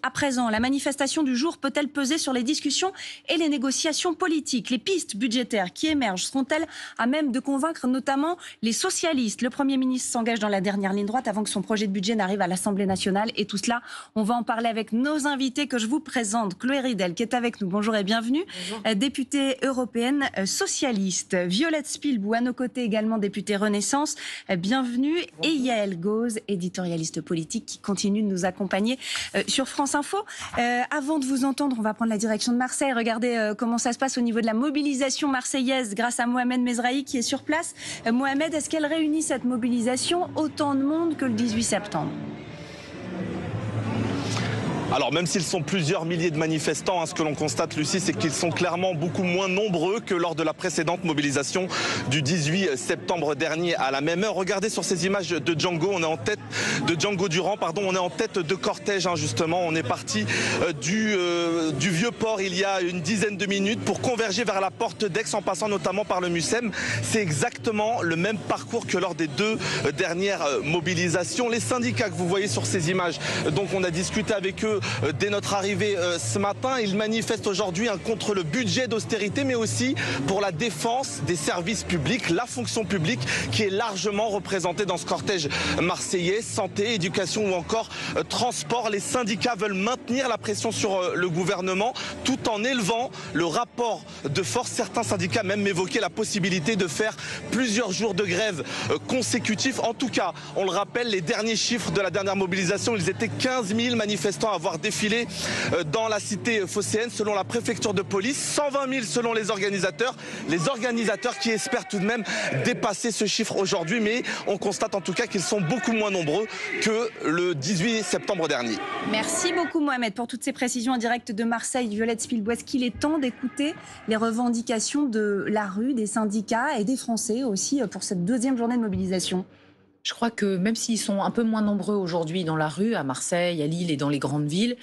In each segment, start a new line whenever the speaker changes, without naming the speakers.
À présent, la manifestation du jour peut-elle peser sur les discussions et les négociations politiques? Les pistes budgétaires qui émergent seront-elles à même de convaincre notamment les socialistes? Le Premier ministre s'engage dans la dernière ligne droite avant que son projet de budget n'arrive à l'Assemblée nationale. Et tout cela, on va en parler avec nos invités que je vous présente. Chloé Ridel qui est avec nous. Bonjour et bienvenue. Bonjour. Députée européenne socialiste. Violette Spilbou, à nos côtés également députée Renaissance. Bienvenue. Bonjour. Et Yael Gauze, éditorialiste politique qui continue de nous accompagner sur France Info. Avant de vous entendre, on va prendre la direction de Marseille. Regardez comment ça se passe au niveau de la mobilisation marseillaise grâce à Mohamed Mezrahi qui est sur place. Mohamed, est-ce qu'elle réunit cette mobilisation autant de monde que le 18 septembre ?
Alors même s'ils sont plusieurs milliers de manifestants, ce que l'on constate, Lucie, c'est qu'ils sont clairement beaucoup moins nombreux que lors de la précédente mobilisation du 18 septembre dernier à la même heure. Regardez sur ces images de Django, on est en tête de Django Durand, on est en tête de cortège justement. On est parti du Vieux-Port il y a une dizaine de minutes pour converger vers la porte d'Aix en passant notamment par le Mucem. C'est exactement le même parcours que lors des deux dernières mobilisations. Les syndicats que vous voyez sur ces images, donc on a discuté avec eux dès notre arrivée ce matin. Ils manifestent aujourd'hui contre le budget d'austérité, mais aussi pour la défense des services publics, la fonction publique qui est largement représentée dans ce cortège marseillais. Santé, éducation ou encore transport. Les syndicats veulent maintenir la pression sur le gouvernement tout en élevant le rapport de force. Certains syndicats même évoquaient la possibilité de faire plusieurs jours de grève consécutifs. En tout cas, on le rappelle, les derniers chiffres de la dernière mobilisation, ils étaient 15 000 manifestants à avoir défilé dans la cité phocéenne selon la préfecture de police, 120 000 selon les organisateurs qui espèrent tout de même dépasser ce chiffre aujourd'hui, mais on constate en tout cas qu'ils sont beaucoup moins nombreux que le 18 septembre dernier.
Merci beaucoup Mohamed pour toutes ces précisions en direct de Marseille. Violette Spilbou, est-ce qu'il est temps d'écouter les revendications de la rue, des syndicats et des Français aussi pour cette deuxième journée de mobilisation ?
Je crois que même s'ils sont un peu moins nombreux aujourd'hui dans la rue, à Marseille, à Lille et dans les grandes villes,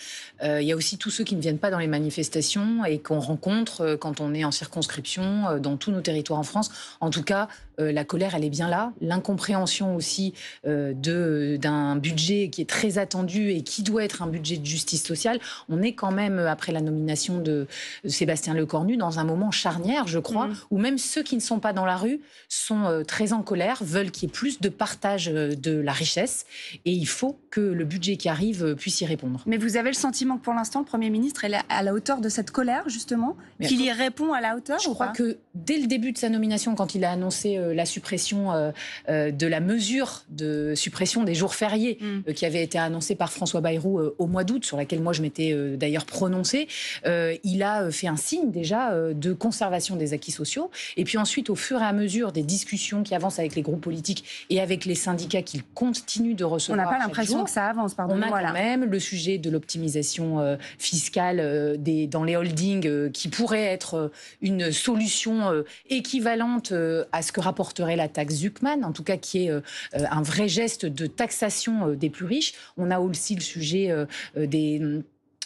il y a aussi tous ceux qui ne viennent pas dans les manifestations et qu'on rencontre quand on est en circonscription dans tous nos territoires en France. En tout cas, la colère, elle est bien là. L'incompréhension aussi d'un budget qui est très attendu et qui doit être un budget de justice sociale. On est quand même, après la nomination de Sébastien Lecornu, dans un moment charnière, je crois, où même ceux qui ne sont pas dans la rue sont très en colère, veulent qu'il y ait plus de partage de la richesse et il faut que le budget qui arrive puisse y répondre.
Mais vous avez le sentiment que pour l'instant le Premier ministre est à la hauteur de cette colère justement, qu'il y répond à la hauteur?
Je crois que dès le début de sa nomination, quand il a annoncé la suppression de la mesure de suppression des jours fériés qui avait été annoncée par François Bayrou au mois d'août, sur laquelle moi je m'étais d'ailleurs prononcée, il a fait un signe déjà de conservation des acquis sociaux et puis ensuite au fur et à mesure des discussions qui avancent avec les groupes politiques et avec les syndicats qu'il continue de recevoir.
On n'a pas l'impression que ça avance, pardon.
On a quand même le sujet de l'optimisation fiscale dans les holdings qui pourrait être une solution équivalente à ce que rapporterait la taxe Zuckman, en tout cas qui est un vrai geste de taxation des plus riches. On a aussi le sujet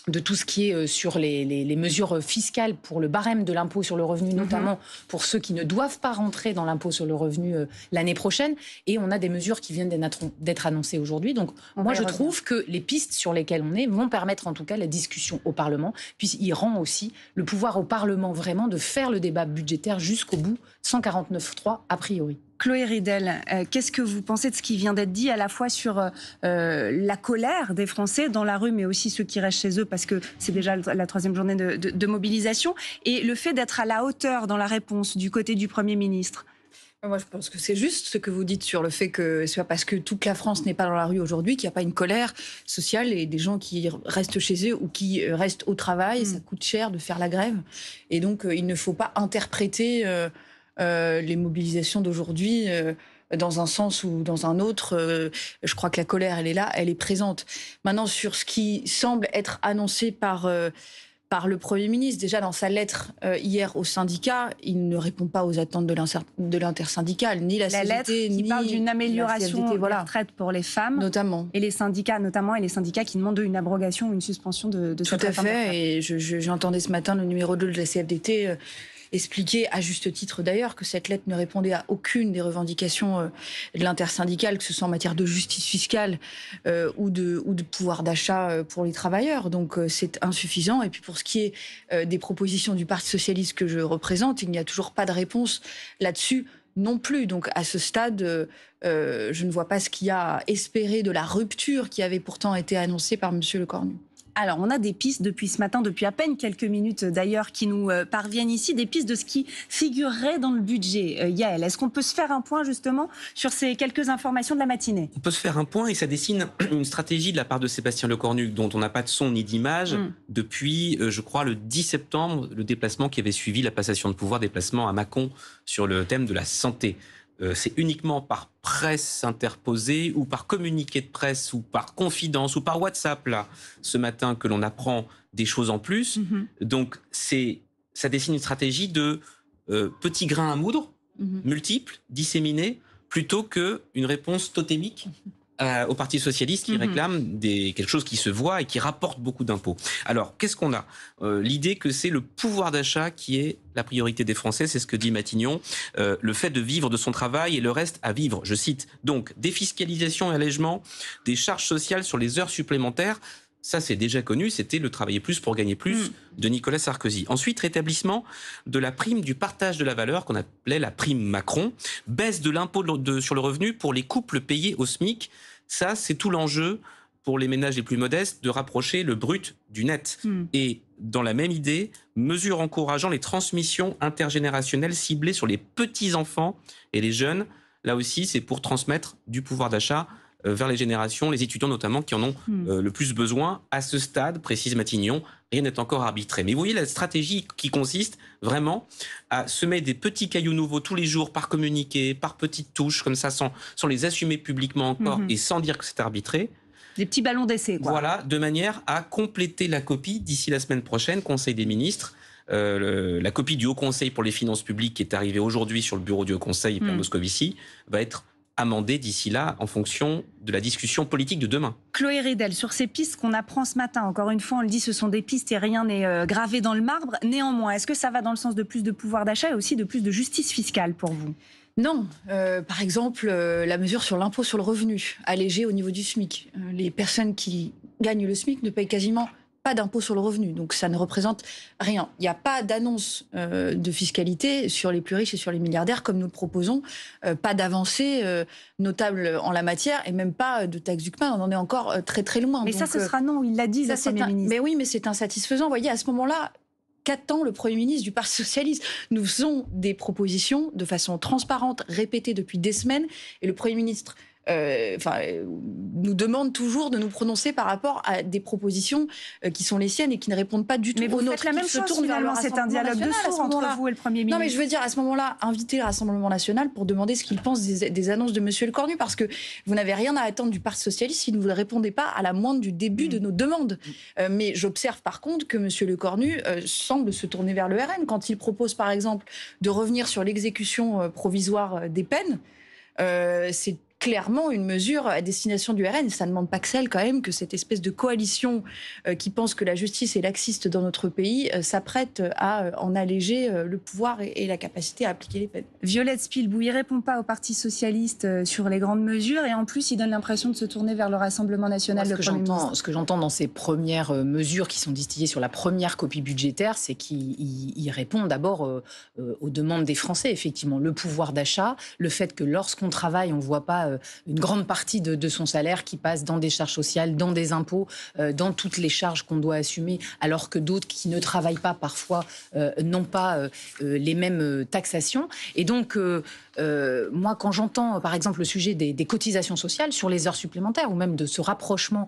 de tout ce qui est sur les mesures fiscales pour le barème de l'impôt sur le revenu, notamment pour ceux qui ne doivent pas rentrer dans l'impôt sur le revenu l'année prochaine. Et on a des mesures qui viennent d'être annoncées aujourd'hui. Donc moi, je trouve que les pistes sur lesquelles on est vont permettre en tout cas la discussion au Parlement. Puis il rend aussi le pouvoir au Parlement vraiment de faire le débat budgétaire jusqu'au bout, 149.3 a priori.
Chloé Ridel, qu'est-ce que vous pensez de ce qui vient d'être dit à la fois sur la colère des Français dans la rue, mais aussi ceux qui restent chez eux parce que c'est déjà la troisième journée de mobilisation, et le fait d'être à la hauteur dans la réponse du côté du Premier ministre?
Moi, je pense que c'est juste ce que vous dites sur le fait que c'est pas parce que toute la France n'est pas dans la rue aujourd'hui qu'il n'y a pas une colère sociale et des gens qui restent chez eux ou qui restent au travail. Ça coûte cher de faire la grève. Et donc, il ne faut pas interpréter les mobilisations d'aujourd'hui dans un sens ou dans un autre. Je crois que la colère, elle est là, elle est présente. Maintenant, sur ce qui semble être annoncé par le Premier ministre, déjà dans sa lettre hier au syndicat, il ne répond pas aux attentes de l'intersyndicale, ni la CGT,
lettre qui parle d'une amélioration des retraites pour les femmes,
notamment.
Et les syndicats, qui demandent une abrogation ou une suspension de cette réforme.
Tout à fait, et j'entendais ce matin le numéro 2 de la CFDT expliqué, à juste titre d'ailleurs, que cette lettre ne répondait à aucune des revendications de l'intersyndicale, que ce soit en matière de justice fiscale ou de pouvoir d'achat pour les travailleurs. Donc c'est insuffisant. Et puis pour ce qui est des propositions du Parti socialiste que je représente, il n'y a toujours pas de réponse là-dessus non plus. Donc à ce stade, je ne vois pas ce qu'il y a à espérer de la rupture qui avait pourtant été annoncée par M. Lecornu.
Alors, on a des pistes depuis ce matin, depuis à peine quelques minutes d'ailleurs, qui nous parviennent ici, des pistes de ce qui figurerait dans le budget. Yael, est-ce qu'on peut se faire un point justement sur ces quelques informations de la matinée?
On peut se faire un point et ça dessine une stratégie de la part de Sébastien Lecornu dont on n'a pas de son ni d'image depuis, je crois, le 10 septembre, le déplacement qui avait suivi la passation de pouvoir, déplacement à Mâcon sur le thème de la santé. C'est uniquement par presse interposée ou par communiqué de presse ou par confidence ou par WhatsApp, là, ce matin, que l'on apprend des choses en plus. Donc, ça dessine une stratégie de petits grains à moudre, multiples, disséminés, plutôt qu'une réponse totémique au Parti socialiste qui réclame quelque chose qui se voit et qui rapporte beaucoup d'impôts. Alors, qu'est-ce qu'on a ? L'idée que c'est le pouvoir d'achat qui est la priorité des Français, c'est ce que dit Matignon, le fait de vivre de son travail et le reste à vivre, je cite. Donc, défiscalisation et allègement des charges sociales sur les heures supplémentaires, ça c'est déjà connu, c'était le travailler plus pour gagner plus de Nicolas Sarkozy. Ensuite, rétablissement de la prime du partage de la valeur qu'on appelait la prime Macron, baisse de l'impôt sur le revenu pour les couples payés au SMIC. Ça, c'est tout l'enjeu pour les ménages les plus modestes de rapprocher le brut du net. Et dans la même idée, mesures encourageant les transmissions intergénérationnelles ciblées sur les petits-enfants et les jeunes. Là aussi, c'est pour transmettre du pouvoir d'achat vers les générations, les étudiants notamment, qui en ont le plus besoin. À ce stade, précise Matignon, rien n'est encore arbitré. Mais vous voyez la stratégie qui consiste vraiment à semer des petits cailloux nouveaux tous les jours par communiqué, par petites touches, comme ça, sans les assumer publiquement encore et sans dire que c'est arbitré.
Des petits ballons d'essai, quoi.
Voilà, de manière à compléter la copie d'ici la semaine prochaine, Conseil des ministres. La copie du Haut Conseil pour les finances publiques qui est arrivée aujourd'hui sur le bureau du Haut Conseil, Pierre Moscovici, va être amendé d'ici là en fonction de la discussion politique de demain.
Chloé Ridel, sur ces pistes qu'on apprend ce matin, encore une fois, on le dit, ce sont des pistes et rien n'est gravé dans le marbre. Néanmoins, est-ce que ça va dans le sens de plus de pouvoir d'achat et aussi de plus de justice fiscale pour vous ?
Non. Par exemple, la mesure sur l'impôt sur le revenu, allégée au niveau du SMIC. Les personnes qui gagnent le SMIC ne payent quasiment pas d'impôt sur le revenu, donc ça ne représente rien. Il n'y a pas d'annonce de fiscalité sur les plus riches et sur les milliardaires comme nous le proposons, pas d'avancée notable en la matière et même pas de taxe Zuckman, on en est encore très très loin.
Mais donc, ça, ce sera non, il l'a dit, le Premier ministre.
Mais oui, mais c'est insatisfaisant. Vous voyez, à ce moment-là, qu'attend le Premier ministre du Parti socialiste ? Nous faisons des propositions de façon transparente, répétées depuis des semaines, et le Premier ministre nous demande toujours de nous prononcer par rapport à des propositions qui sont les siennes et qui ne répondent pas du tout aux nôtres.
Mais vous faites la même chose finalement, c'est un dialogue de sourds entre vous et le Premier ministre.
Non mais je veux dire, à ce moment-là, inviter le Rassemblement national pour demander ce qu'il pense des annonces de M. Lecornu, parce que vous n'avez rien à attendre du Parti socialiste si vous ne répondez pas à la moindre du début de nos demandes. Mais j'observe par contre que M. Lecornu semble se tourner vers le RN quand il propose par exemple de revenir sur l'exécution provisoire des peines. C'est clairement une mesure à destination du RN. Ça ne demande pas que celle, quand même, que cette espèce de coalition qui pense que la justice est laxiste dans notre pays s'apprête à en alléger le pouvoir et la capacité à appliquer les peines.
Violette Spilbou, il ne répond pas au Parti socialiste sur les grandes mesures et en plus, il donne l'impression de se tourner vers le Rassemblement national.
Ce que j'entends dans ces premières mesures qui sont distillées sur la première copie budgétaire, c'est qu'il répond d'abord aux demandes des Français, effectivement. Le pouvoir d'achat, le fait que lorsqu'on travaille, on ne voit pas une grande partie de son salaire qui passe dans des charges sociales, dans des impôts, dans toutes les charges qu'on doit assumer, alors que d'autres qui ne travaillent pas parfois n'ont pas les mêmes taxations. Et donc, moi, quand j'entends, par exemple, le sujet des cotisations sociales sur les heures supplémentaires, ou même de ce rapprochement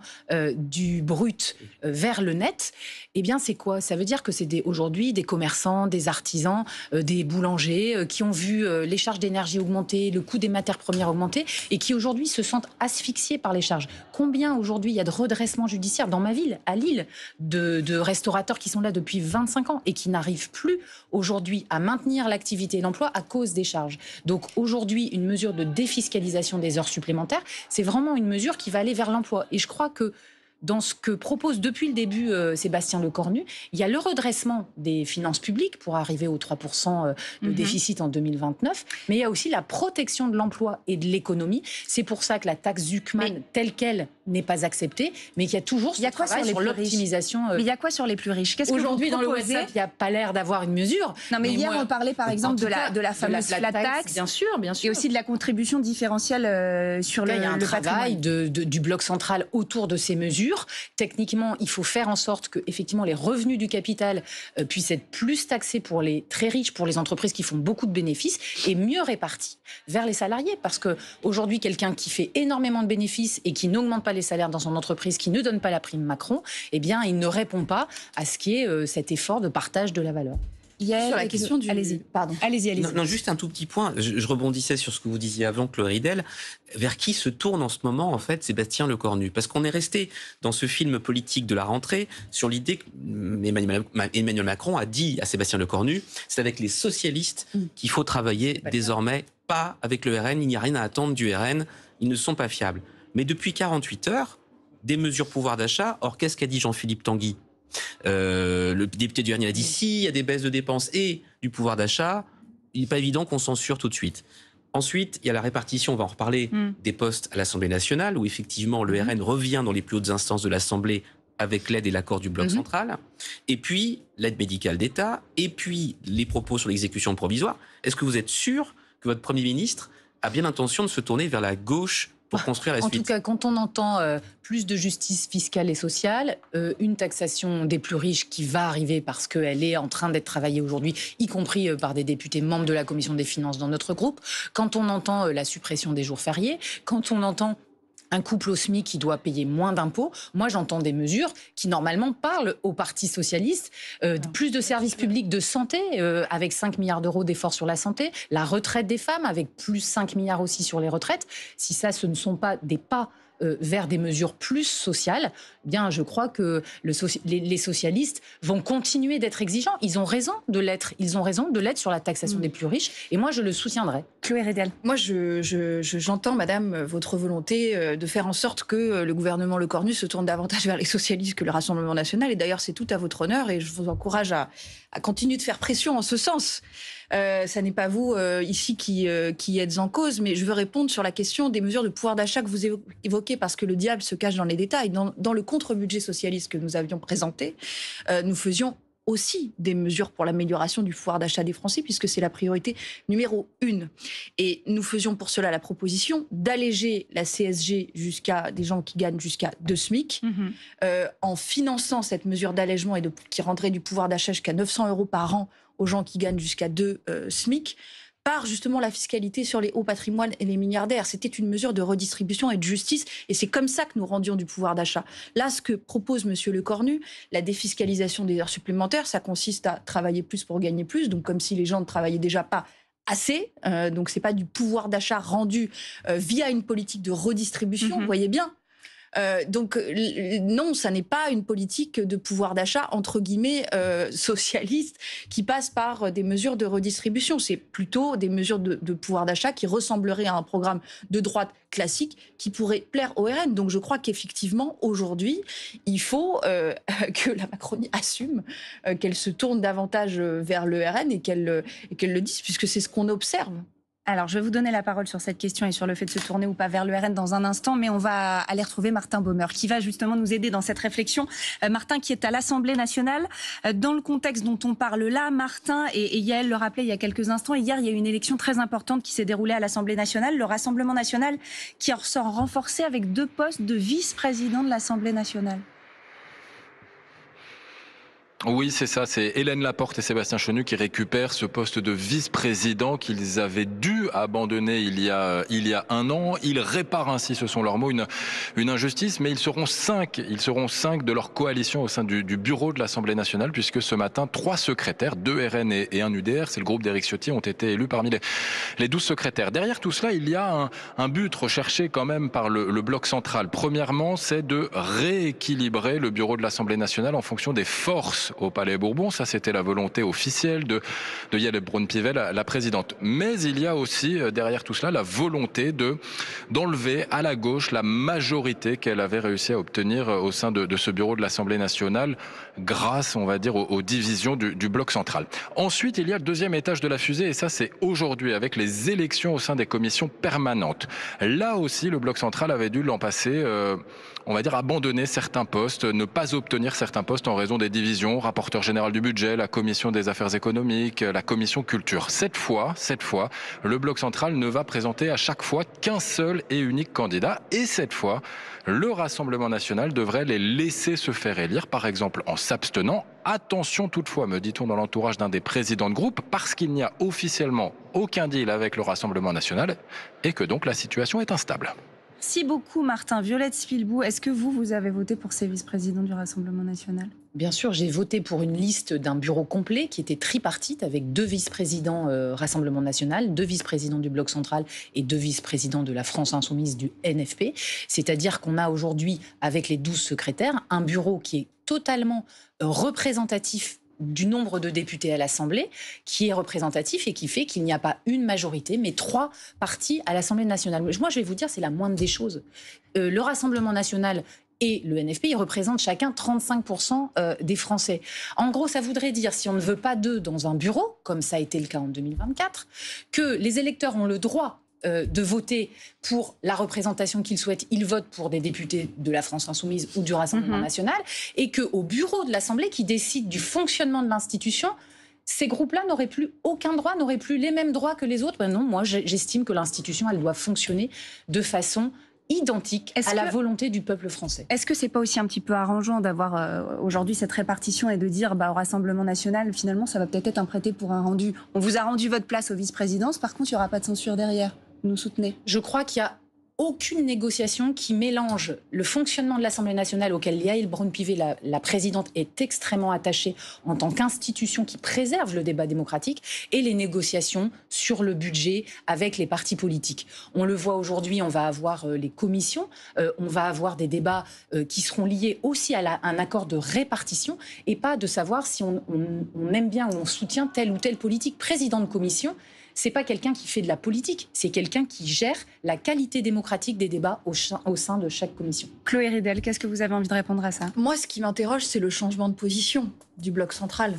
du brut vers le net, eh bien, c'est quoi ? Ça veut dire que c'est aujourd'hui des commerçants, des artisans, des boulangers qui ont vu les charges d'énergie augmenter, le coût des matières premières augmenter, et qui aujourd'hui se sentent asphyxiés par les charges. Combien aujourd'hui il y a de redressement judiciaire dans ma ville, à Lille, de restaurateurs qui sont là depuis 25 ans et qui n'arrivent plus aujourd'hui à maintenir l'activité et l'emploi à cause des charges. Donc aujourd'hui, une mesure de défiscalisation des heures supplémentaires, c'est vraiment une mesure qui va aller vers l'emploi. Et je crois que dans ce que propose depuis le début Sébastien Lecornu, il y a le redressement des finances publiques pour arriver aux 3% de déficit en 2029, mais il y a aussi la protection de l'emploi et de l'économie. C'est pour ça que la taxe Zuckman, telle qu'elle, n'est pas acceptée, mais qu'il y a toujours ce travail sur l'optimisation.
Mais il y a quoi sur les plus riches?
Aujourd'hui, dans le WhatsApp, il n'y a pas l'air d'avoir une mesure.
Non, mais hier, on parlait par exemple de la fameuse flat tax.
Bien sûr.
Et aussi de la contribution différentielle sur le patrimoine.
Il y a un travail du bloc central autour de ces mesures. Techniquement, il faut faire en sorte que effectivement les revenus du capital puissent être plus taxés pour les très riches, pour les entreprises qui font beaucoup de bénéfices, et mieux répartis vers les salariés. Parce qu'aujourd'hui, quelqu'un qui fait énormément de bénéfices et qui n'augmente pas les salaires dans son entreprise, qui ne donne pas la prime Macron, eh bien, il ne répond pas à ce qui est cet effort de partage de la valeur.
Sur la question du...
Allez-y.
Non, juste un tout petit point. Je rebondissais sur ce que vous disiez avant, Chloé Ridel. Vers qui se tourne en ce moment, en fait, Sébastien Lecornu? Parce qu'on est resté dans ce film politique de la rentrée sur l'idée qu'Emmanuel Macron a dit à Sébastien Lecornu, c'est avec les socialistes qu'il faut travailler désormais, pas avec le RN. Il n'y a rien à attendre du RN. Ils ne sont pas fiables. Mais depuis 48 heures, des mesures pouvoir d'achat. Or, qu'est-ce qu'a dit Jean-Philippe Tanguy? Le député du RN a dit si il y a des baisses de dépenses et du pouvoir d'achat, il n'est pas évident qu'on censure tout de suite. Ensuite, il y a la répartition, on va en reparler, des postes à l'Assemblée nationale, où effectivement le RN revient dans les plus hautes instances de l'Assemblée avec l'aide et l'accord du bloc central. Et puis l'aide médicale d'État, et puis les propos sur l'exécution provisoire. Est-ce que vous êtes sûr que votre Premier ministre a bien l'intention de se tourner vers la gauche pour construire la suite?
En tout cas, quand on entend plus de justice fiscale et sociale, une taxation des plus riches qui va arriver parce qu'elle est en train d'être travaillée aujourd'hui, y compris par des députés membres de la Commission des finances dans notre groupe, quand on entend la suppression des jours fériés, quand on entend un couple au SMIC qui doit payer moins d'impôts. Moi, j'entends des mesures qui, normalement, parlent au Parti socialiste. Plus de services publics de santé, avec 5 milliards d'euros d'efforts sur la santé. La retraite des femmes, avec plus 5 milliards aussi sur les retraites. Si ça, ce ne sont pas des pas vers des mesures plus sociales, eh bien, je crois que les socialistes vont continuer d'être exigeants. Ils ont raison de l'être. Ils ont raison de l'être sur la taxation des plus riches. Et moi, je le soutiendrai.
Chloé Ridel.
Moi, j'entends, madame, votre volonté de faire en sorte que le gouvernement Lecornu se tourne davantage vers les socialistes que le Rassemblement national. Et d'ailleurs, c'est tout à votre honneur et je vous encourage à continuer de faire pression en ce sens. Ça n'est pas vous, ici, qui êtes en cause, mais je veux répondre sur la question des mesures de pouvoir d'achat que vous évoquez, parce que le diable se cache dans les détails. Dans le contre-budget socialiste que nous avions présenté, nous faisions aussi des mesures pour l'amélioration du pouvoir d'achat des Français, puisque c'est la priorité numéro 1. Et nous faisions pour cela la proposition d'alléger la CSG jusqu'à des gens qui gagnent jusqu'à 2 SMIC, en finançant cette mesure d'allègement et qui rendrait du pouvoir d'achat jusqu'à 900 € par an aux gens qui gagnent jusqu'à 2 SMIC, par justement la fiscalité sur les hauts patrimoines et les milliardaires. C'était une mesure de redistribution et de justice, et c'est comme ça que nous rendions du pouvoir d'achat. Là, ce que propose M. Lecornu, la défiscalisation des heures supplémentaires, ça consiste à travailler plus pour gagner plus, donc comme si les gens ne travaillaient déjà pas assez, donc c'est pas du pouvoir d'achat rendu via une politique de redistribution, vous voyez bien. Donc non, ça n'est pas une politique de pouvoir d'achat entre guillemets socialiste qui passe par des mesures de redistribution. C'est plutôt des mesures de pouvoir d'achat qui ressembleraient à un programme de droite classique qui pourrait plaire au RN. Donc je crois qu'effectivement aujourd'hui il faut que la Macronie assume qu'elle se tourne davantage vers le RN et qu'elle le dise, puisque c'est ce qu'on observe.
Alors, je vais vous donner la parole sur cette question et sur le fait de se tourner ou pas vers le RN dans un instant, mais on va aller retrouver Martin Baumer qui va justement nous aider dans cette réflexion. Martin qui est à l'Assemblée nationale. Dans le contexte dont on parle là, Martin, et Yael le rappelait il y a quelques instants, hier il y a eu une élection très importante qui s'est déroulée à l'Assemblée nationale, le Rassemblement national qui en ressort renforcé avec 2 postes de vice-président de l'Assemblée nationale.
Oui, c'est ça. C'est Hélène Laporte et Sébastien Chenu qui récupèrent ce poste de vice-président qu'ils avaient dû abandonner il y a 1 an. Ils réparent ainsi, ce sont leurs mots, une injustice, mais ils seront 5 de leur coalition au sein du bureau de l'Assemblée nationale, puisque ce matin, 3 secrétaires, 2 RN et 1 UDR, c'est le groupe d'Éric Ciotti, ont été élus parmi les 12 secrétaires. Derrière tout cela, il y a un but recherché quand même par le bloc central. Premièrement, c'est de rééquilibrer le bureau de l'Assemblée nationale en fonction des forces place au Palais Bourbon. Ça, c'était la volonté officielle de Jelle Braun-Pivet, la présidente. Mais il y a aussi, derrière tout cela, la volonté d'enlever à la gauche la majorité qu'elle avait réussi à obtenir au sein de ce bureau de l'Assemblée nationale grâce, on va dire, aux divisions du bloc central. Ensuite, il y a le deuxième étage de la fusée et ça, c'est aujourd'hui avec les élections au sein des commissions permanentes. Là aussi, le bloc central avait dû l'an passé, on va dire, abandonner certains postes, ne pas obtenir certains postes en raison des divisions, rapporteur général du budget, la commission des affaires économiques, la commission culture. Cette fois, le bloc central ne va présenter à chaque fois qu'un seul et unique candidat. Et cette fois, le Rassemblement national devrait les laisser se faire élire, par exemple en s'abstenant. Attention toutefois, me dit-on dans l'entourage d'un des présidents de groupe, parce qu'il n'y a officiellement aucun deal avec le Rassemblement national et que donc la situation est instable.
Merci beaucoup Martin. Violette Spilbou, est-ce que vous avez voté pour ces vice-présidents du Rassemblement national ?
Bien sûr, j'ai voté pour une liste d'un bureau complet qui était tripartite avec 2 vice-présidents Rassemblement national, 2 vice-présidents du Bloc central et 2 vice-présidents de la France insoumise du NFP. C'est-à-dire qu'on a aujourd'hui, avec les 12 secrétaires, un bureau qui est totalement représentatif du nombre de députés à l'Assemblée, qui est représentatif et qui fait qu'il n'y a pas une majorité, mais 3 partis à l'Assemblée nationale. Moi, je vais vous dire, c'est la moindre des choses. Le Rassemblement national et le NFP, ils représentent chacun 35% des Français. En gros, ça voudrait dire, si on ne veut pas d'eux dans un bureau, comme ça a été le cas en 2024, que les électeurs ont le droit de voter pour la représentation qu'ils souhaitent. Ils votent pour des députés de la France insoumise ou du Rassemblement national, et qu'au bureau de l'Assemblée, qui décide du fonctionnement de l'institution, ces groupes-là n'auraient plus aucun droit, n'auraient plus les mêmes droits que les autres. Ben non, moi j'estime que l'institution, elle doit fonctionner de façon identique à la volonté du peuple français.
Est-ce que c'est pas aussi un petit peu arrangeant d'avoir aujourd'hui cette répartition et de dire au Rassemblement national, finalement, ça va peut-être être un prêté pour un rendu. On vous a rendu votre place aux vice-présidences, par contre, il n'y aura pas de censure derrière. Vous nous soutenez ?
Je crois qu'il y a aucune négociation qui mélange le fonctionnement de l'Assemblée nationale, auquel Yaël Braun-Pivet, la présidente, est extrêmement attachée en tant qu'institution qui préserve le débat démocratique, et les négociations sur le budget avec les partis politiques. On le voit aujourd'hui, on va avoir les commissions, on va avoir des débats qui seront liés aussi à un accord de répartition, et pas de savoir si on aime bien ou on soutient telle ou telle politique. Président de commission, c'est pas quelqu'un qui fait de la politique, c'est quelqu'un qui gère la qualité démocratique des débats au sein de chaque commission.
Chloé Ridel, qu'est-ce que vous avez envie de répondre à ça ?
Moi, ce qui m'interroge, c'est le changement de position du bloc central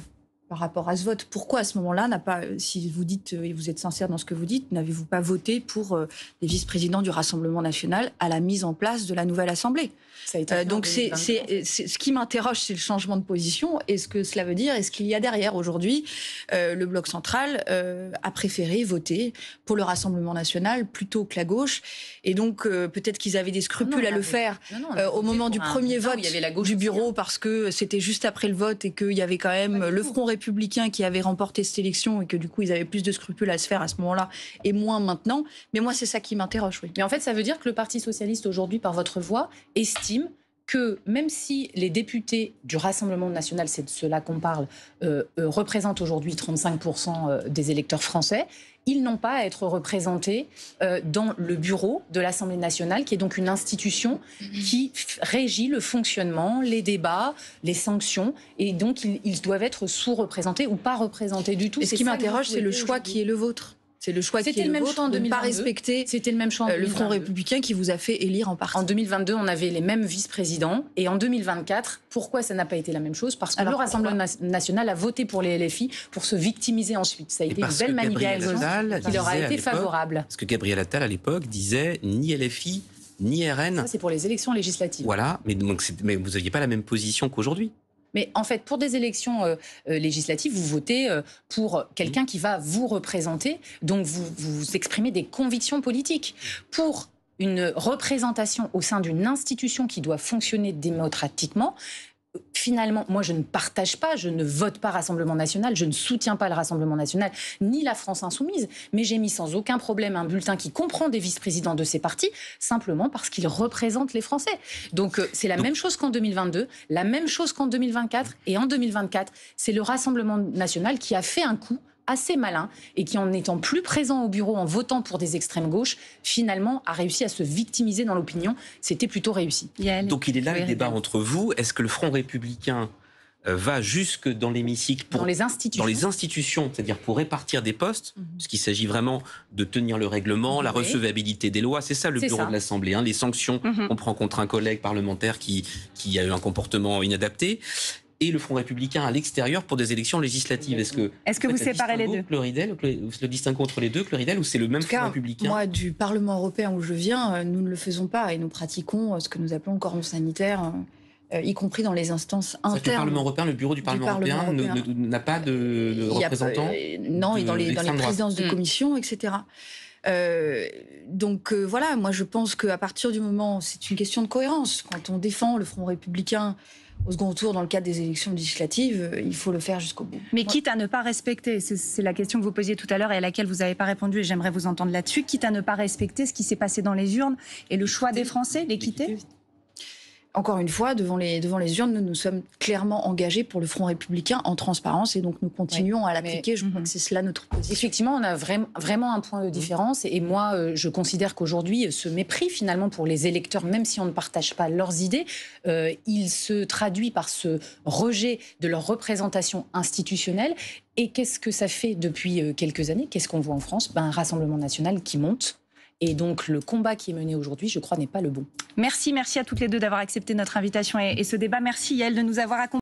par rapport à ce vote. Pourquoi, à ce moment-là, si vous dites, et vous êtes sincère dans ce que vous dites, n'avez-vous pas voté pour les vice-présidents du Rassemblement national à la mise en place de la nouvelle Assemblée ?
Ça a été
donc ce qui m'interroge, c'est le changement de position et ce que cela veut dire et ce qu'il y a derrière. Aujourd'hui, le bloc central a préféré voter pour le Rassemblement national plutôt que la gauche, et donc peut-être qu'ils avaient des scrupules à le faire au moment du premier vote du bureau, parce que c'était juste après le vote et qu'il y avait quand même le Front républicain qui avait remporté cette élection et que du coup ils avaient plus de scrupules à se faire à ce moment-là et moins maintenant. Mais moi, c'est ça qui m'interroge. Oui.
Mais en fait, ça veut dire que le Parti socialiste aujourd'hui, par votre voix, estime que même si les députés du Rassemblement national, c'est de cela qu'on parle, représentent aujourd'hui 35% des électeurs français, ils n'ont pas à être représentés dans le bureau de l'Assemblée nationale, qui est donc une institution qui régit le fonctionnement, les débats, les sanctions, et donc ils doivent être sous-représentés ou pas représentés du tout.
Et ce qui m'interroge, c'est le choix qui est le vôtre. C'est le choix qui est le vôtre de ne pas respecter le Front républicain qui vous a fait élire en partie.
En 2022, on avait les mêmes vice-présidents. Et en 2024, pourquoi ça n'a pas été la même chose ? Parce que le Rassemblement national a voté pour les LFI pour se victimiser ensuite. Ça a été une belle manipulation qui leur a été favorable.
Parce que Gabriel Attal, à l'époque, disait ni LFI, ni RN.
Ça, c'est pour les élections législatives.
Voilà, mais vous n'aviez pas la même position qu'aujourd'hui.
Mais en fait, pour des élections législatives, vous votez pour quelqu'un qui va vous représenter. Donc, vous exprimez des convictions politiques. Pour une représentation au sein d'une institution qui doit fonctionner démocratiquement, finalement, moi, je ne partage pas, je ne vote pas Rassemblement national, je ne soutiens pas le Rassemblement national, ni la France insoumise, mais j'ai mis sans aucun problème un bulletin qui comprend des vice-présidents de ces partis, simplement parce qu'ils représentent les Français. Donc, c'est la même chose qu'en 2022, la même chose qu'en 2024, et en 2024, c'est le Rassemblement national qui a fait un coup assez malin et qui, en étant plus présent au bureau, en votant pour des extrêmes gauches, finalement a réussi à se victimiser dans l'opinion. C'était plutôt réussi.
Donc il est là le débat entre vous. Est-ce que le Front républicain va jusque dans l'hémicycle,
Dans les institutions.
c'est-à-dire pour répartir des postes, parce qu'il s'agit vraiment de tenir le règlement, la recevabilité des lois. C'est ça le bureau de l'Assemblée, les sanctions qu'on prend contre un collègue parlementaire qui a eu un comportement inadapté. Et le Front républicain à l'extérieur pour des élections législatives. Est-ce que
vous séparez les deux,
le distinguo entre les deux, Chloridel, ou c'est le même Front républicain?
Moi, du Parlement européen où je viens, nous ne le faisons pas et nous pratiquons ce que nous appelons le cordon sanitaire, y compris dans les instances internes.
Le Parlement européen, le bureau du Parlement européen n'a pas de représentants
non, et dans les présidences de commission, etc. Donc voilà, moi je pense qu'à partir du moment, c'est une question de cohérence. Quand on défend le Front républicain au second tour dans le cadre des élections législatives, il faut le faire jusqu'au bout.
Mais quitte à ne pas respecter, c'est la question que vous posiez tout à l'heure et à laquelle vous n'avez pas répondu, et j'aimerais vous entendre là-dessus, quitte à ne pas respecter ce qui s'est passé dans les urnes et le choix des Français, l'équité.
Encore une fois, devant les urnes, nous sommes clairement engagés pour le Front républicain en transparence et donc nous continuons à l'appliquer. Je crois que c'est cela notre position.
Effectivement, on a vraiment un point de différence. Et moi, je considère qu'aujourd'hui, ce mépris finalement pour les électeurs, même si on ne partage pas leurs idées, il se traduit par ce rejet de leur représentation institutionnelle. Et qu'est-ce que ça fait depuis quelques années? Qu'est-ce qu'on voit en France? Un Rassemblement national qui monte. Et donc, le combat qui est mené aujourd'hui, je crois, n'est pas le bon.
Merci à toutes les deux d'avoir accepté notre invitation et ce débat. Merci, Yael, de nous avoir accompagnés.